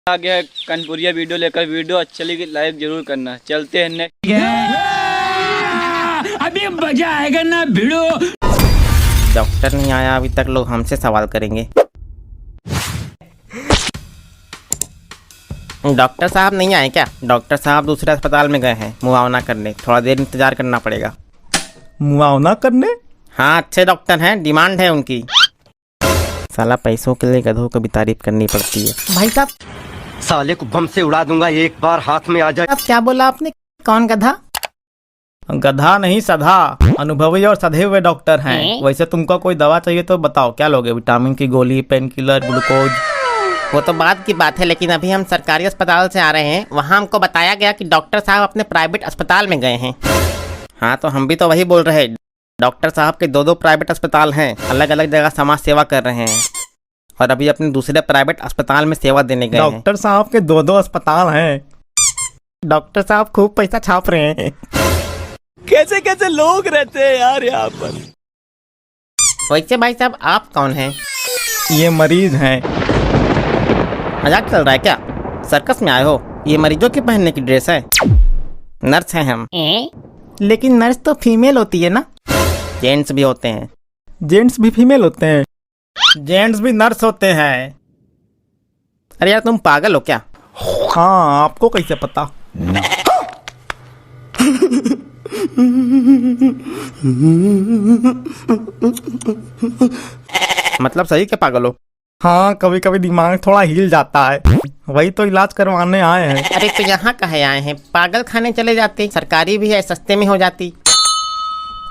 आ गया है कनपुरिया वीडियो लेकर। वीडियो अच्छी लगी लाइक जरूर करना। चलते हैं अभी मजा आएगा ना भिड़ो। डॉक्टर नहीं आया अभी तक, लोग हमसे सवाल करेंगे। डॉक्टर साहब नहीं आए क्या? डॉक्टर साहब दूसरे अस्पताल में गए हैं मुआवना करने, थोड़ा देर इंतजार करना पड़ेगा। मुआवना करने? हाँ, अच्छे डॉक्टर हैं, डिमांड है उनकी। साला पैसों के लिए गधों को भी तारीफ करनी पड़ती है। भाई साहब, साले को बम से उड़ा दूंगा एक बार हाथ में आ जाए। अब क्या बोला आपने? कौन गधा? गधा नहीं, सधा। अनुभवी और सधे हुए डॉक्टर हैं। वैसे तुमको कोई दवा चाहिए तो बताओ, क्या लोगे? विटामिन की गोली, पेन किलर, ग्लूकोज? वो तो बाद की बात है, लेकिन अभी हम सरकारी अस्पताल से आ रहे हैं। वहाँ हमको बताया गया कि डॉक्टर साहब अपने प्राइवेट अस्पताल में गए हैं। हाँ, तो हम भी तो वही बोल रहे हैं। डॉक्टर साहब के दो प्राइवेट अस्पताल हैं, अलग अलग जगह समाज सेवा कर रहे हैं, और अभी अपने दूसरे प्राइवेट अस्पताल में सेवा देने गए हैं। डॉक्टर साहब के दो अस्पताल हैं। डॉक्टर साहब खूब पैसा छाप रहे हैं। कैसे कैसे लोग रहते हैं यार यहाँ पर। वैसे भाई साहब, आप कौन हैं? ये मरीज हैं। मजाक चल रहा है क्या? सर्कस में आए हो? ये मरीजों के पहनने की ड्रेस है। नर्स हैं हम। लेकिन नर्स तो फीमेल होती है ना? जेंट्स भी होते हैं। जेंट्स भी फीमेल होते हैं? जेंट्स भी नर्स होते हैं। अरे यार, तुम पागल हो क्या? हाँ, आपको कैसे पता? मतलब सही के पागल हो? हाँ, कभी कभी दिमाग थोड़ा हिल जाता है, वही तो इलाज करवाने आए हैं। अरे तो यहाँ कहे आए हैं? पागल खाने चले जाते, सरकारी भी है, सस्ते में हो जाती।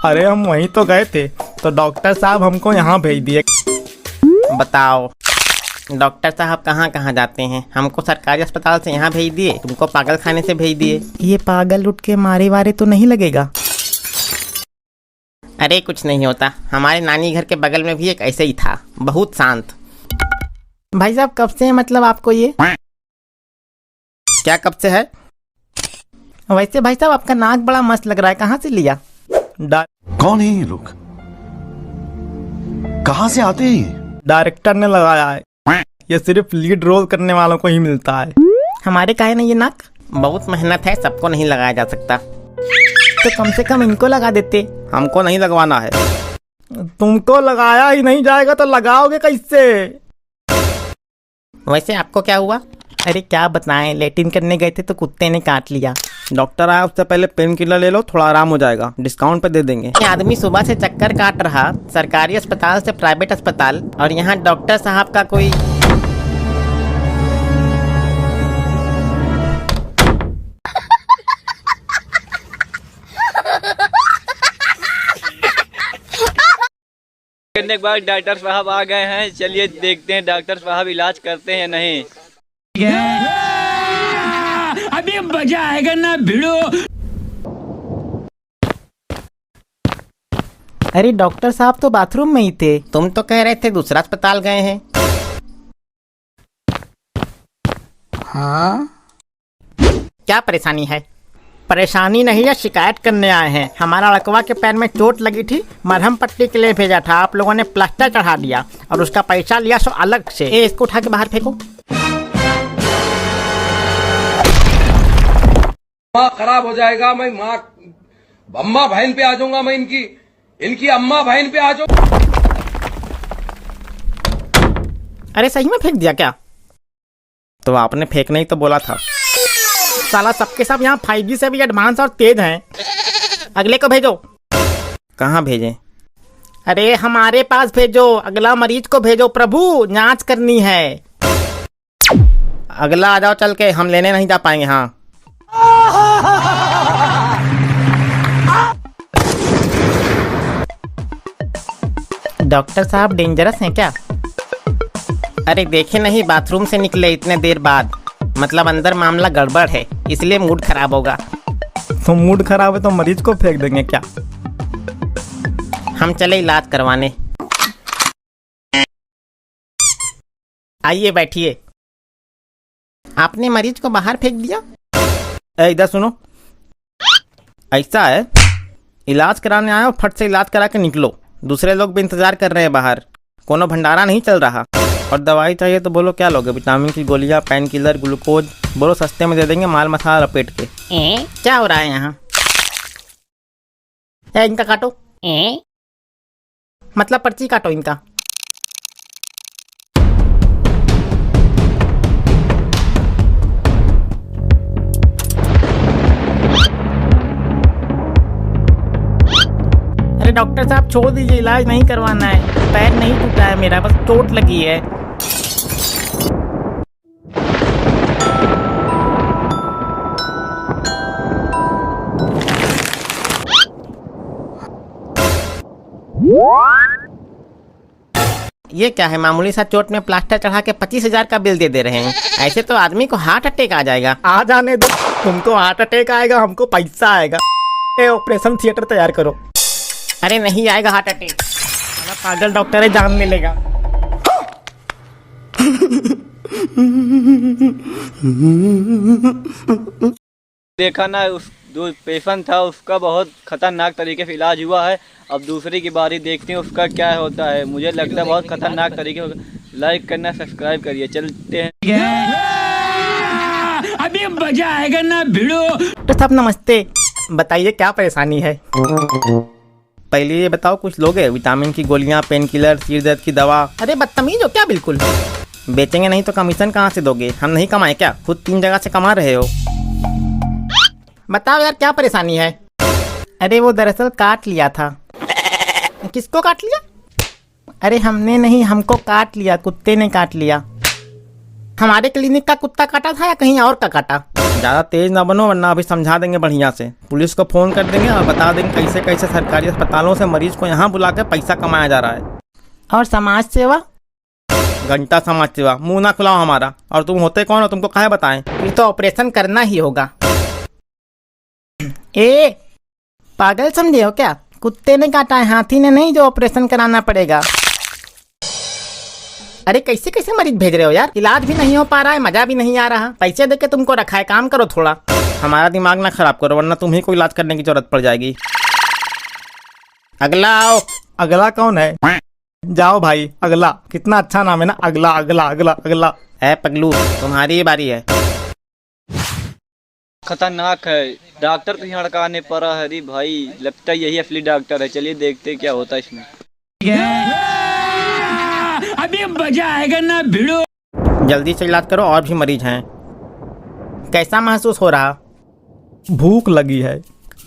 अरे हम वहीं तो गए थे, तो डॉक्टर साहब हमको यहाँ भेज दिए। बताओ, डॉक्टर साहब कहाँ कहाँ जाते हैं? हमको सरकारी अस्पताल से यहाँ भेज दिए, तुमको पागल खाने से भेज दिए। ये पागल उठ के मारे वारे तो नहीं लगेगा? अरे कुछ नहीं होता, हमारे नानी घर के बगल में भी एक ऐसे ही था, बहुत शांत। भाई साहब, कब से है मतलब आपको ये? क्या कब से है? वैसे भाई साहब, आपका नाक बड़ा मस्त लग रहा है, कहाँ से लिया? कौन है ये लोग? कहाँ से आते हैं? डायरेक्टर ने लगाया है, ये सिर्फ लीड रोल करने वालों को ही मिलता है। हमारे काहे ना ये नाक? बहुत मेहनत है, सबको नहीं लगाया जा सकता। तो कम से कम इनको लगा देते। हमको नहीं लगवाना है। तुमको लगाया ही नहीं जाएगा तो लगाओगे कैसे? वैसे आपको क्या हुआ? अरे क्या बताएं, लेटिन करने गए थे तो कुत्ते ने काट लिया। डॉक्टर आया, उससे पहले पेन किलर ले लो, थोड़ा आराम हो जाएगा, डिस्काउंट पे दे देंगे। ये आदमी सुबह से चक्कर काट रहा, सरकारी अस्पताल से प्राइवेट अस्पताल, और यहाँ डॉक्टर साहब का कोई। करने के बाद डॉक्टर साहब आ गए हैं। चलिए देखते हैं डॉक्टर साहब इलाज करते हैं या नहीं। अभी मजा आएगा ना भिड़ो। अरे डॉक्टर साहब तो बाथरूम में ही थे। तुम तो कह रहे थे दूसरा अस्पताल गए हैं। हाँ, क्या परेशानी है? परेशानी नहीं है, शिकायत करने आए हैं। हमारा लड़कवा के पैर में चोट लगी थी, मरहम पट्टी के लिए भेजा था, आप लोगों ने प्लास्टर चढ़ा दिया और उसका पैसा लिया सो अलग से। इसको उठा के बाहर फेंको। माँ खराब हो जाएगा। मैं माँ अम्मा बहन पे आ जाऊंगा। मैं इनकी अम्मा बहन पे आ जाऊंगा। अरे सही में फेंक दिया क्या? तो आपने फेंकना ही तो बोला था। साला सबके सब यहाँ 5G से भी एडवांस और तेज हैं। अगले को भेजो। कहाँ भेजें? अरे हमारे पास भेजो, अगला मरीज को भेजो प्रभु, जांच करनी है। अगला आ जाओ चल के, हम लेने नहीं जा पाएंगे। हाँ, डॉक्टर साहब डेंजरस हैं क्या? अरे देखे नहीं, बाथरूम से निकले इतने देर बाद, मतलब अंदर मामला गड़बड़ है, इसलिए मूड खराब होगा। तो मूड खराब है तो मरीज को फेंक देंगे क्या? हम चले इलाज करवाने। आइए बैठिए। आपने मरीज को बाहर फेंक दिया? इधर सुनो, ऐसा है, इलाज कराने आए हो, फट से इलाज करा के निकलो। दूसरे लोग भी इंतजार कर रहे हैं बाहर, कोनो भंडारा नहीं चल रहा। और दवाई चाहिए तो बोलो क्या लोगे? विटामिन की गोलियां, पेन किलर, ग्लूकोज? बोलो सस्ते में दे देंगे, माल मसाला लपेट के। क्या हो रहा है यहाँ? इनका काटो। मतलब पर्ची काटो इनका। अरे डॉक्टर साहब छोड़ दीजिए, इलाज नहीं करवाना है। पैर नहीं टूटा है मेरा, बस चोट लगी है। ये क्या है? मामूली सा चोट में प्लास्टर चढ़ा के 25,000 का बिल दे दे रहे हैं। ऐसे तो आदमी को हार्ट अटैक आ जाएगा। आ जाने दो, तुमको हार्ट अटैक आएगा, हमको पैसा आएगा। ऑपरेशन थिएटर तैयार करो। अरे नहीं आएगा हार्ट अटैक। पागल डॉक्टर है, जान ले लेगा। देखा ना, उस जो पेशेंट था उसका बहुत खतरनाक तरीके से इलाज हुआ है। अब दूसरी की बारी देखते हैं उसका क्या होता है। मुझे लगता है बहुत खतरनाक तरीके से। लाइक करना, सब्सक्राइब करिए। चलते हैं। अभी मजा आएगा ना भिड़ो। डॉक्टर साहब नमस्ते, बताइए क्या परेशानी है? पहले ये बताओ कुछ लोगे? विटामिन की गोलियां, पेन किलर, सिर दर्द की दवा? अरे बदतमीज हो क्या? बिल्कुल बेचेंगे नहीं तो कमीशन कहाँ से दोगे? हम नहीं कमाए क्या? खुद 3 जगह से कमा रहे हो। बताओ यार क्या परेशानी है? अरे वो दरअसल काट लिया था। किसको काट लिया? अरे हमने नहीं, हमको काट लिया, कुत्ते ने काट लिया। हमारे क्लिनिक का कुत्ता काटा था या कहीं और का काटा? ज़्यादा तेज ना बनो वरना अभी समझा देंगे बढ़िया से। पुलिस को फोन कर देंगे और बता देंगे कैसे कैसे सरकारी अस्पतालों से मरीज को यहाँ बुला कर पैसा कमाया जा रहा है। और समाज सेवा? घंटा समाज सेवा, मुंह ना खुलाओ हमारा। और तुम होते कौन हो? तुमको काहे बताएं? फिर तो ऑपरेशन करना ही होगा। ए पागल समझे हो क्या? कुत्ते ने काटा है, हाथी ने नहीं जो ऑपरेशन कराना पड़ेगा। अरे कैसे कैसे मरीज भेज रहे हो यार? इलाज भी नहीं हो पा रहा है, मजा भी नहीं आ रहा। पैसे देके तुमको रखा है, काम करो थोड़ा। हमारा दिमाग ना खराब करो वरना तुम्ही को इलाज करने की जरूरत पड़ जाएगी। अगला आओ। अगला कौन है? जाओ भाई अगला। कितना अच्छा नाम है ना, अगला अगला अगला अगला। है पगलू, तुम्हारी ये बारी है। खतरनाक है। डॉक्टर को यहाँ अड़काने पड़ा है। अरे भाई लगता है यही असली डॉक्टर है। चलिए देखते हैं क्या होता है इसमें। अभी मजा आएगा ना भिड़ो। जल्दी से इलाज करो, और भी मरीज हैं। कैसा महसूस हो रहा? भूख लगी है।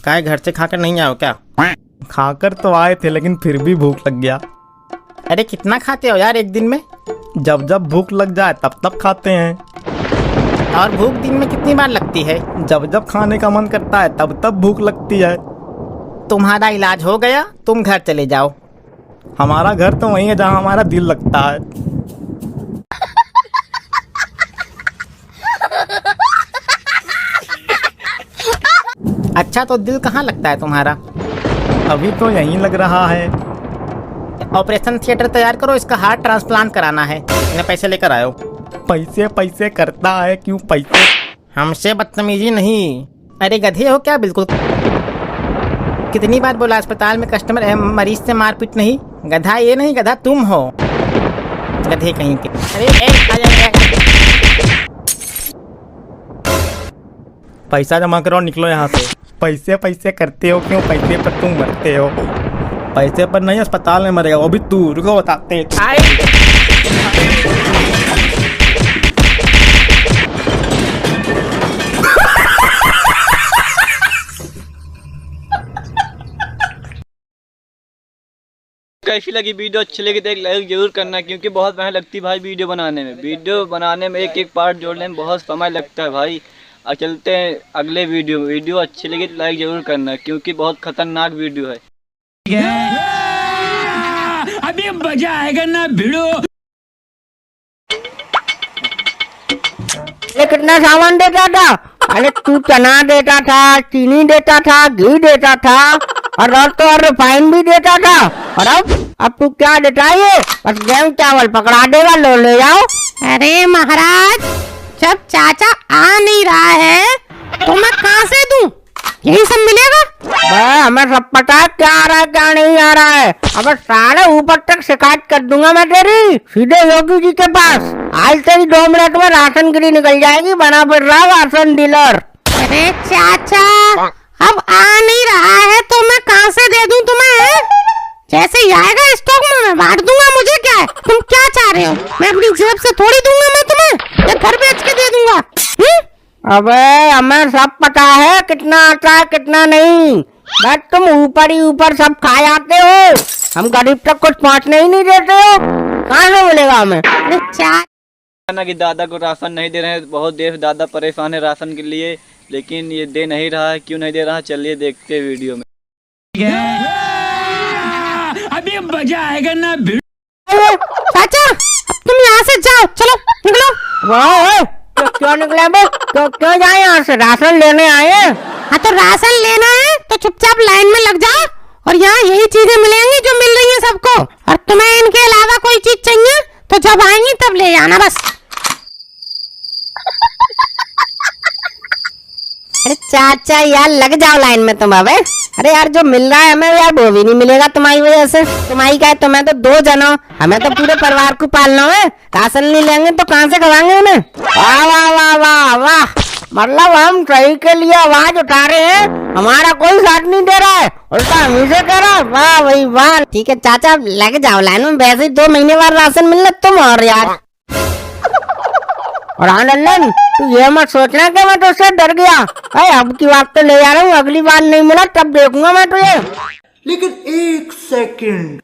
काहे घर से खाकर नहीं आओ क्या? खाकर तो आए थे लेकिन फिर भी भूख लग गया। अरे कितना खाते हो यार एक दिन में? जब जब भूख लग जाए तब तब खाते हैं। और भूख दिन में कितनी बार लगती है? जब जब खाने का मन करता है तब तब भूख लगती है। तुम्हारा इलाज हो गया, तुम घर चले जाओ। हमारा घर तो वहीं है जहाँ हमारा दिल लगता है। अच्छा तो दिल कहाँ लगता है तुम्हारा? अभी तो यहीं लग रहा है। ऑपरेशन थिएटर तैयार करो, इसका हार्ट ट्रांसप्लांट कराना है। कितने पैसे लेकर आए हो? पैसे पैसे करता है क्यों पैसे? हमसे बदतमीजी नहीं। अरे गधे हो क्या? बिल्कुल। कितनी बार बोला अस्पताल में कस्टमर मरीज से मारपीट नहीं। गधा ये नहीं, गधा तुम हो। गधे कहीं के। अरे पैसा जमा करो, निकलो यहाँ से। पैसे पैसे करते हो क्यों? पैसे पर तुम मरते हो। पैसे पर नहीं अस्पताल में मरेगा वो भी तू। रुको बताते। कैसी लगी वीडियो? अच्छी लगी तो एक लाइक जरूर करना, क्योंकि बहुत मेहनत लगती है भाई वीडियो बनाने में एक एक पार्ट जोड़ने में बहुत समय लगता है भाई। और चलते हैं अगले वीडियो अच्छी लगी तो लाइक जरूर करना, क्योंकि बहुत खतरनाक वीडियो है। अभी मजा आएगा ना भिड़ो। कितना सामान देता था? अरे तू चना देता था, चीनी देता था, घी देता था और तो और रिफाइन भी देता था। और अब तू क्या देता है? ये बस गेहूं चावल पकड़ा देगा, लो ले जाओ। अरे महाराज, जब चाचा आ नहीं रहा है तो मैं कहाँ से दूं? यही सब मिलेगा? हमें सब पता है क्या आ रहा है क्या नहीं आ रहा है। अबे साले ऊपर तक शिकायत कर दूंगा मैं तेरी, सीधे योगी जी के पास। आज तेरी 2 मिनट में राशन गिरी निकल जाएगी, बना फिर रहा राशन डीलर। अरे चाचा, अब आ नहीं रहा है तो मैं कहाँ से दे दूं तुम्हें? जैसे ही आएगा स्टॉक में मैं बांट दूंगा, मुझे क्या है? तुम क्या चाह रहे हो? मैं अपनी जेब से थोड़ी दूंगा मैं तुम्हें, या घर बेच के दे दूंगा? अबे हमें सब पता है कितना आता है कितना नहीं, बस तुम ऊपर ही ऊपर सब खा जाते हो, हम गरीब तक कुछ पहुँचने ही नहीं देते हो। कहाँ से मिलेगा हमें? अरे चाचा ना कि दादा को राशन नहीं दे रहे हैं, बहुत देर दादा परेशान है राशन के लिए, लेकिन ये दे नहीं रहा है। क्यों नहीं दे रहा है, चलिए देखते हैं वीडियो में। अभी मजा आएगा ना भिड़ो। चाचा, अब तुम यहाँ से जाओ, चलो निकलो। वाह, क्यों निकले बे? क्यों जाए यहाँ से? राशन लेने आए हैं। हाँ तो राशन लेना है तो चुपचाप लाइन में लग जाओ, और यहाँ यही चीजें मिलेंगी जो मिल रही है सबको, और तुम्हें इनके अलावा कोई चीज चाहिए तो जब आएंगी तब ले जाना बस। अरे चाचा यार लग जाओ लाइन में तुम। अबे अरे यार जो मिल रहा है हमें यार वो भी नहीं मिलेगा तुम्हारी वजह से। तुम्हारी क्या है, तुम्हें तो 2 जन हो, हमें तो पूरे परिवार को पालना है। राशन नहीं लेंगे तो कहाँ से खवाएंगे उन्हें? वाह वाह वाह वाह वाह, मतलब हम सही के लिए आवाज उठा रहे हैं, हमारा कोई साथ नहीं दे रहा है, उल्टा हम ही से कह रहा है। वाह भाई वाह। ठीक है चाचा लग जाओ लाइन में, वैसे ही 2 महीने बाद राशन मिलना तुम और यार। और हाँ लल्लन, तू ये मत सोचना कि मैं तुझसे डर गया। अरे अब की बात तो ले जा रहा हूँ, अगली बार नहीं मिला तब देखूंगा मैं तुझे। लेकिन 1 सेकंड।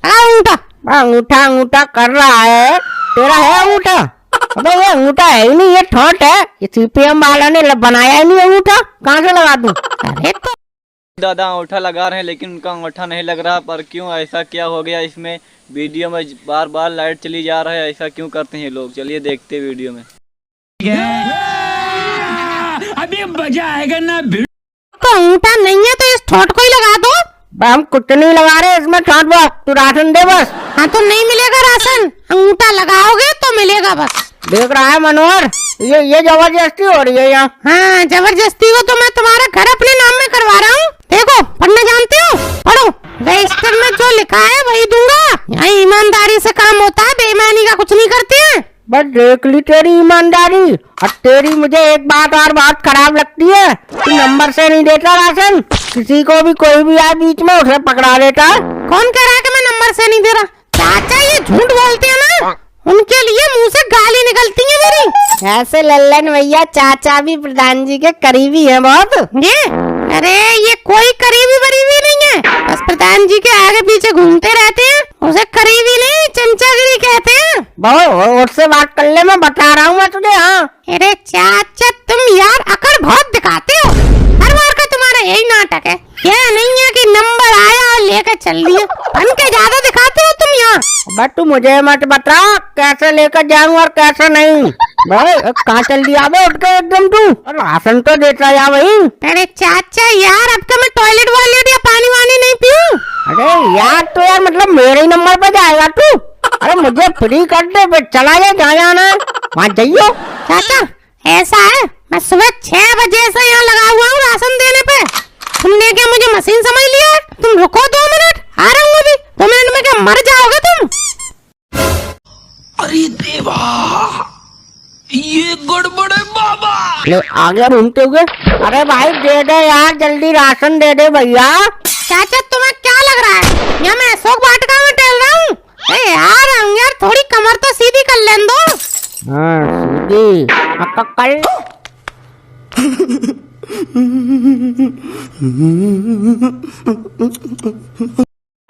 अंगूठा अंगूठा अंगूठा कर रहा है, तेरा है अंगूठा? अबे ये अंगूठा है ही नहीं, ये ठोट है, ये सीपीएम वाला ने बनाया ही नहीं अंगूठा, कहाँ से लगा दूं? अरे तो दादा अंगूठा लगा रहे हैं लेकिन उनका अंगूठा नहीं लग रहा, पर क्यों ऐसा क्या हो गया इसमें? वीडियो में बार बार लाइट चली जा रहा है, ऐसा क्यों करते हैं लोग? चलिए देखते हैं वीडियो में। अभी मजा आएगा ना भिड़ो। तो अंगूठा नहीं है तो इस ठोट को ही लगा दो। हम कुछ नहीं लगा रहे इसमें, ठोट बस तू राशन दे बस। हाँ तो नहीं मिलेगा राशन, अंगूठा लगाओगे तो मिलेगा बस। देख रहा है मनोहर, ये जबरदस्ती हो रही है यहाँ। हाँ जबरदस्ती को तो मैं तुम्हारा घर अपने नाम में करवा रहा हूँ। देखो पढ़ना जानते हो, पढ़ो, रजिस्टर में जो लिखा है वही दूंगा। यहाँ ईमानदारी से काम होता है, बेईमानी का कुछ नहीं करते हैं। बस देख ली तेरी ईमानदारी। और तेरी मुझे एक बात और बहुत खराब लगती है, तू नंबर से नहीं देता राशन, किसी को भी कोई भी आए बीच में उसे पकड़ा देता। कौन कह रहा है कि मैं नंबर से नहीं दे रहा? चाचा ये झूठ बोलते हैं ना, उनके लिए मुंह से गाली निकलती है मेरी। ऐसे लल्लन भैया चाचा भी प्रधान जी के करीबी है बहुत। ये अरे ये कोई करीबी बरीबी नहीं है, बस प्रधान जी के आगे पीछे घूमते रहते हैं, उसे करीबी नहीं चमचागिरी कहते हैं। बहुत उससे बात कर ले, मैं बता रहा हूँ मैं तुझे। हाँ अरे चाचा तुम यार अकड़ बहुत दिखाते हो, हर बार का तुम्हारा यही नाटक है। यह नहीं है कि नंबर आया और लेकर चल दिया, बन के ज्यादा दिखाते हो तुम यहाँ। बट तू मुझे मत बता कैसे लेकर जाऊँ और कैसे नहीं। भाई कहाँ चल दिया बे उठ के एकदम तू, राशन तो देता या भाई। अरे चाचा यार अब तो मैं टॉयलेट वॉयलेट या पानी वानी नहीं पीऊँ। अरे यार तो यार मतलब मेरे ही नंबर पे जाएगा तू? अरे मुझे फ्री कर दे, फिर चला जा जहाँ जाना है वहाँ जाइयो। चाचा ऐसा है, मैं सुबह 6 बजे से यहाँ लगा हुआ हूँ राशन देने पे। तुमने क्या मुझे मशीन समझ लिया है? तुम रुको 2 मिनट, आ रहा हूँ अभी। 2 मिनट में क्या मर जाओगे तुम? अरे देवा, ये गड़बड़ है बाबा। ले आ गया घूमते हुए। अरे भाई दे दे यार, जल्दी राशन दे दे भैया। चाचा तुम्हें क्या लग रहा है यहाँ मैं अशोक वाटिका में टहल रहा हूँ? अरे यार थोड़ी कमर तो सीधी कर लें दो। हाँ सीधी कल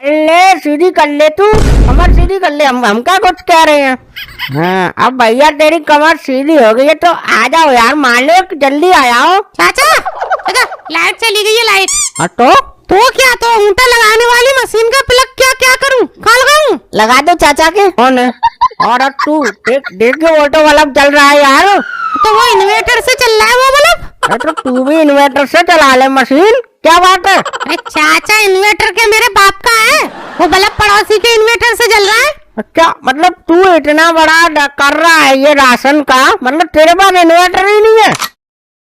ले सीधी कर ले तू, कमर सीधी कर ले, हम क्या कुछ कह रहे हैं। हाँ अब भैया तेरी कमर सीधी हो गई है तो आ जाओ यार मालिक, जल्दी आ जाओ। चाचा लाइट चली गई है, लाइट। तो क्या तो अंगूठा लगाने वाली मशीन का प्लग क्या करूं, कहाँ लगाऊं? लगा दो चाचा के। कौन है? और तू देख ऑटो बल्ब चल रहा है यार। तो वो इन्वर्टर से चल रहा है वो बल्ब? तो तू भी इन्वर्टर से चला ले मशीन, क्या बात है? अरे चाचा इन्वर्टर के मेरे बाप का है, वो बल्ब पड़ोसी के इन्वर्टर से जल रहा है। अच्छा मतलब तू इतना बड़ा कर रहा है ये राशन का, मतलब तेरे पास इन्वर्टर ही नहीं है?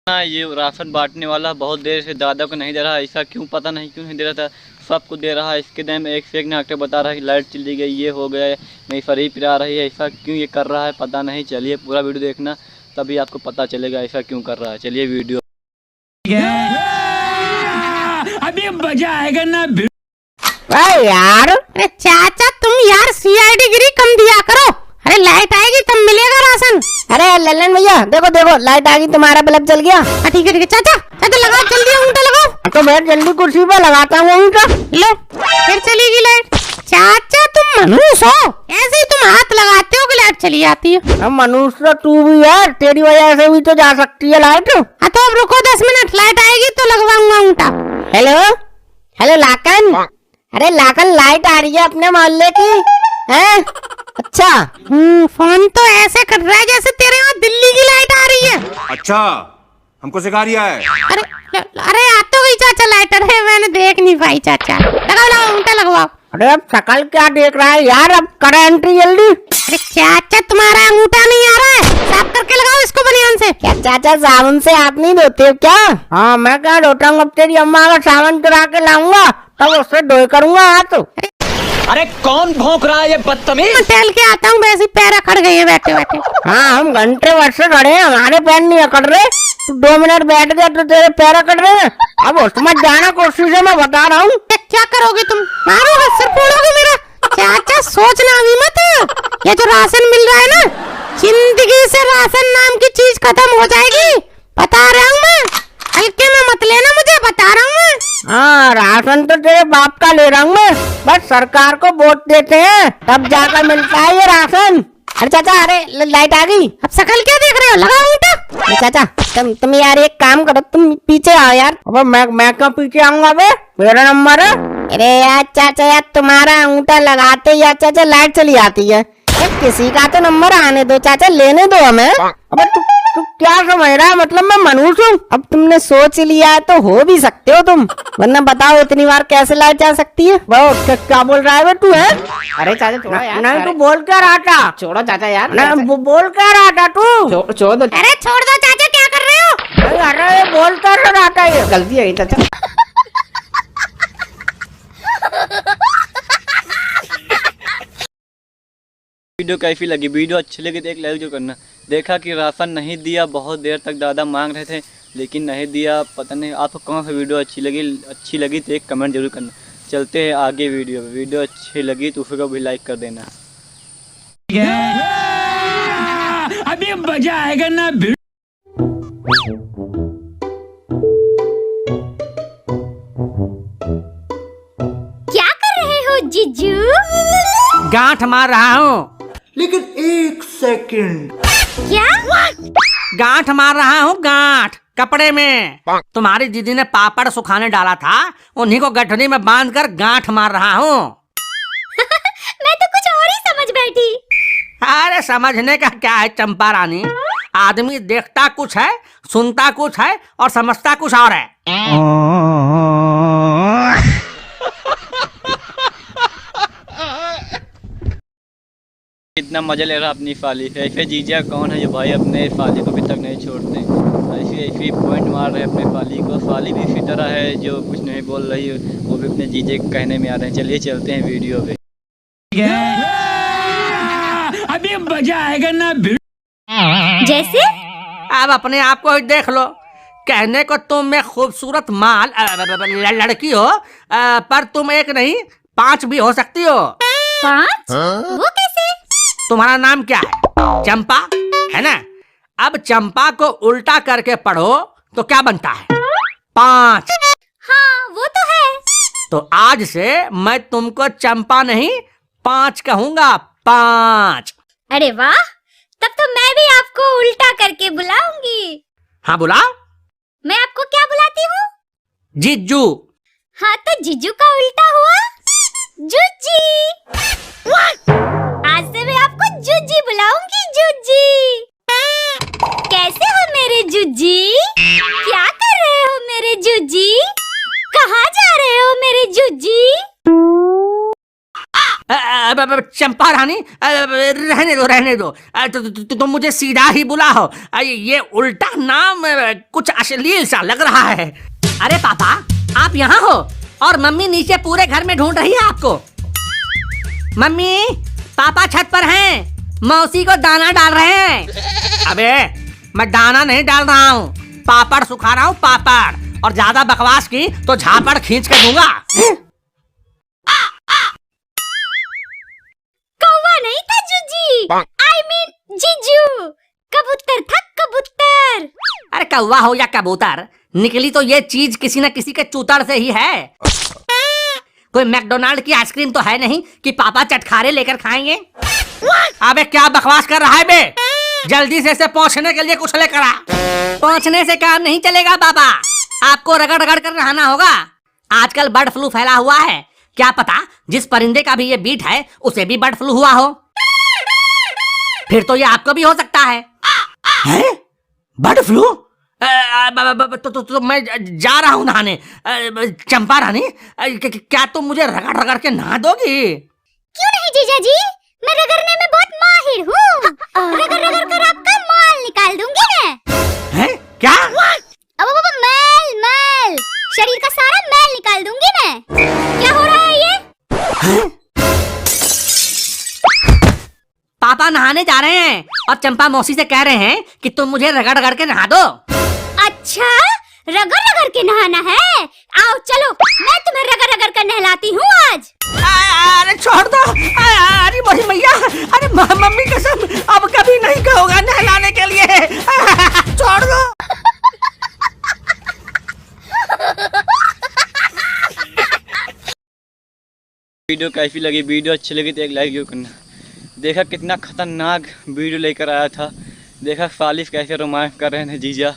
ना ये राशन बांटने वाला बहुत देर से दादा को नहीं दे रहा, ऐसा क्यों पता नहीं क्यों नहीं दे रहा था, सबको दे रहा है। इसके दिन एक से एक नाटक बता रहा है कि लाइट चली गई, ये हो गया, नहीं फरी पिरा रही है, ऐसा क्यों ये कर रहा है पता नहीं। चलिए पूरा वीडियो देखना तभी आपको पता चलेगा ऐसा क्यों कर रहा है। चलिए वीडियो अभी मजा आएगा ना। यार अरे चाचा तुम यार सीआईडी गिरी कम दिया करो। अरे लाइट आएगी तब मिलेगा राशन। अरे ललन भैया देखो देखो लाइट आ गई, तुम्हारा बल्ब जल गया। ठीक है चाचा चाचा लगाओ जल्दी अंगूठा लगाओ। तो मैं जल्दी कुर्सी पे लगाता हूँ अंगूठा। लो फिर चलेगी लाइट। चाचा तुम मनुष्य हो, ऐसे ही तुम हाथ लगाते हो कि लाइट चली जाती है। अब मनुष्य तू भी यार, तेरी वजह से भी तो जा सकती है लाइट। हाँ तो अब रुको 10 मिनट, लाइट आएगी तो लगवाऊंगा अंगूठा। हेलो हेलो लाकन, अरे लाकन लाइट आ रही है अपने मोहल्ले की है। अच्छा फोन तो ऐसे कर रहा है जैसे तेरे यहाँ दिल्ली की लाइट आ रही है। अच्छा हमको सिखा रिया है। अरे आ तो गई चाचा लाइट। अरे मैंने देख नहीं पाई चाचा। लगाओ अंगूठा लगवाओ। अरे अब शकल क्या देख रहा है यार, अब कर एंट्री जल्दी। अरे चाचा तुम्हारा अंगूठा नहीं आ रहा है, साफ करके लगाओ इसको बनियान से। क्या चाचा साबुन से हाथ नहीं धोते हो क्या? हाँ मैं क्या धोता हूँ, अब तेरी अम्मा का सामान चुरा के लाऊंगा तब उससे धोए करूंगा हाथ। अरे कौन भौंक रहा है ये बदतमीज। टहल के आता हूँ, वैसे पैर अकड़ गए हैं बैठे बैठे। हाँ हम घंटे भर से खड़े हैं, हमारे पैर नहीं अकड़ रहे। तू 2 मिनट बैठ गया तो तेरे पैर अकड़ रहे हैं। अब उस मत जाना कुर्सी से, मैं बता रहा हूँ। क्या करोगे तुम, मारोगे सिर फोड़ोगे मेरा। चाचा सोचना अभी मत, ये जो राशन मिल रहा है ना, जिंदगी से राशन नाम की चीज खत्म हो जाएगी, बता रहा हूँ मैं। हल्के में मत लेना मुझे, बता रहा हूँ मैं। हाँ राशन तो तेरे बाप का ले रहा हूँ मैं, बस सरकार को वोट देते हैं तब जाकर मिलता है ये राशन। अरे चाचा अरे लाइट आ गई। अब शकल क्या देख रहे हो, लगाओ अंगूठा। चाचा तुम यार एक काम करो, तुम पीछे आओ यार। अब मैं क्यों पीछे आऊंगा बे, मेरा नंबर है। अरे यार चाचा यार तुम्हारा अंगूठा लगाते यार चाचा लाइट चली आती है। किसी का तो नंबर आने दो चाचा, लेने दो हमें। अब तू क्या समझ रहा है, मतलब मैं मनुष्य हूँ। अब तुमने सोच लिया है तो हो भी सकते हो तुम, वरना बताओ इतनी बार कैसे लाइट जा सकती है। वो क्या बोल रहा है तू है? अरे चाचा छोड़ो यार। नहीं तू बोल क्या रहा था? छोड़ो चाचा यार। बोल क्या रहा था तू? छोड़ दो। अरे छोड़ दो चाचा, क्या कर रहे हो? अरे बोल कर रहा था, ये गलती है चाचा। वीडियो कैसी लगी, वीडियो अच्छी लगी तो एक लाइक जो करना। देखा कि राशन नहीं दिया, बहुत देर तक दादा मांग रहे थे लेकिन नहीं दिया। पता नहीं आपको कौन सी वीडियो अच्छी लगी तो एक कमेंट जरूर करना। चलते हैं आगे वीडियो अच्छी लगी तो उसको भी लाइक कर देना। अभी मजा आएगा ना। क्या कर रहे हो जीजू? गांठ मार रहा हूँ। लेकिन 1 सेकंड। क्या? गांठ मार रहा हूँ, गांठ कपड़े में। तुम्हारी दीदी ने पापड़ सुखाने डाला था, उन्हीं को गठरी में बांधकर गांठ मार रहा हूँ। मैं तो कुछ और ही समझ बैठी। अरे समझने का क्या है चंपा रानी, आदमी देखता कुछ है, सुनता कुछ है और समझता कुछ और है। इतना मजा ले रहा अपनी फाली। ऐसे जीजा कौन है जो भाई अपने फाली को भी तक नहीं छोड़ते, ऐसी पॉइंट मार रहे हैं अपने फाली को। फाली भी इसी तरह है जो कुछ नहीं बोल रही, वो भी अपने जीजे के कहने में आ रहे हैं। चलिए चलते हैं वीडियो पे। अभी मजा आएगा ना। जैसे अब अपने आप को ही देख लो, कहने को तुम एक खूबसूरत माल लड़की हो, पर तुम एक नहीं 5 भी हो सकती हो। 5? वो कैसे? तुम्हारा नाम क्या है? चंपा है ना? अब चंपा को उल्टा करके पढ़ो तो क्या बनता है? 5। हाँ वो तो है। तो आज से मैं तुमको चंपा नहीं 5 कहूंगा, 5। अरे वाह, तब तो मैं भी आपको उल्टा करके बुलाऊंगी। हाँ बुलाओ। मैं आपको क्या बुलाती हूँ? जीजू। हाँ तो जीजू का उल्टा हुआ जुज्जी। आज से मैं आपको जुज्जी बुलाऊंगी, जुज्जी। कैसे हो मेरे जुज्जी? क्या कर रहे हो मेरे जुज्जी? कहाँ जा रहे हो मेरे जुज्जी? चंपा रानी, रहने दो। तुम मुझे सीधा ही बुलाओ। ये उल्टा नाम कुछ अश्लील सा लग रहा है। अरे पापा, आप यहाँ हो और मम्मी नीचे पूरे घर में ढूंढ रही है आपको। मम्मी, पापा छत पर हैं, मौसी को दाना डाल रहे हैं। अबे, मैं दाना नहीं डाल रहा हूँ, पापड़ सुखा रहा हूँ, पापड़। और ज्यादा बकवास की तो झापड़ खींच के दूंगा। कौवा नहीं था जुजी, I mean जीजू, कबूतर था कबूतर। अरे कौवा हो या कबूतर, निकली तो ये चीज किसी न किसी के चूतड़ से ही है। कोई मैकडोनाल्ड की आइसक्रीम तो है नहीं कि पापा चटखारे लेकर खाएंगे। अबे क्या बकवास कर रहा है बे? जल्दी से इसे पहुंचने के लिए कुछ लेकर आ। पहुंचने से काम नहीं चलेगा पापा, आपको रगड़ रगड़ कर नहाना होगा। आजकल बर्ड फ्लू फैला हुआ है, क्या पता जिस परिंदे का भी ये बीट है उसे भी बर्ड फ्लू हुआ हो। फिर तो ये आपको भी हो सकता है। हैं? Bird flu? तो मैं जा रहा हूँ नहाने। चंपा रानी, क्या तुम मुझे रगड़ रगड़ के नहा दोगी? क्यों नहीं जीजा जी, मैं रगड़ने में बहुत माहिर हूँ। रगड़ रगड़ कर आपका माल निकाल दूंगी मैं। हैं? क्या? अब मैल, शरीर का सारा मैल निकाल दूंगी मैं। क्या हो रहा है ये? हैं? पापा नहाने जा रहे हैं और चंपा मौसी से कह रहे हैं कि तुम मुझे रगड़ रगड़ के नहा दो। अच्छा, रगड़ रगड़ के नहाना है? आओ चलो, मैं तुम्हें रगड़ रगड़ कर नहलाती हूँ आज। अरे छोड़ दो, अरे मोरी मैया, अरे मम्मी कसम, अब कभी नहीं कहोगा नहलाने के लिए। छोड़ दो। वीडियो कैसी लगी? वीडियो अच्छी लगी तो एक लाइक जरूर करना। देखा कितना खतरनाक वीडियो लेकर आया था। देखा सालिफ कैसे रोमांस कर रहे थे जीजा,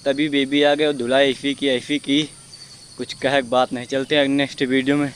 तभी बेबी आ गए और धुलाई ऐसी की कुछ कहे बात नहीं। चलते हैं नेक्स्ट वीडियो में।